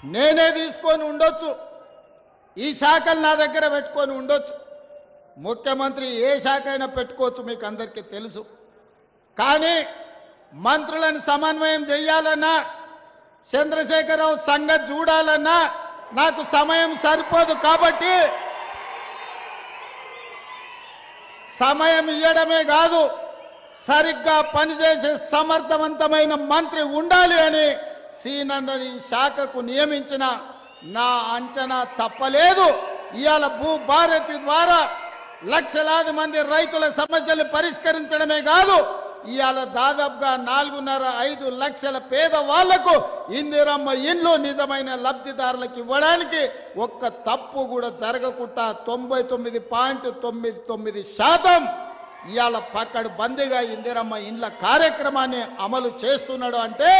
నేనే తీసుకొని ఉండొచ్చు, ఈ శాఖలు నా దగ్గర పెట్టుకొని ఉండొచ్చు, ముఖ్యమంత్రి ఏ శాఖ అయినా పెట్టుకోవచ్చు, మీకు అందరికీ తెలుసు. కానీ మంత్రులను సమన్వయం చేయాలన్నా, చంద్రశేఖరరావు సంగతి చూడాలన్నా నాకు సమయం సరిపోదు. కాబట్టి సమయం ఇవ్వడమే కాదు, సరిగ్గా పనిచేసే సమర్థవంతమైన మంత్రి ఉండాలి అని సీనన్నని శాఖకు నియమించిన నా అంచనా తప్పలేదు. ఇవాళ భూభారతి ద్వారా లక్షలాది మంది రైతుల సమస్యలు పరిష్కరించడమే కాదు, ఇవాళ దాదాపుగా 4.5 లక్షల పేదవాళ్లకు ఇందిరమ్మ ఇల్లు నిజమైన లబ్ధిదారులకు ఇవ్వడానికి ఒక్క తప్పు కూడా జరగకుండా 99.99% ఇవాళ పక్కడు బందీగా ఇందిరమ్మ ఇండ్ల కార్యక్రమాన్ని అమలు చేస్తున్నాడు. అంటే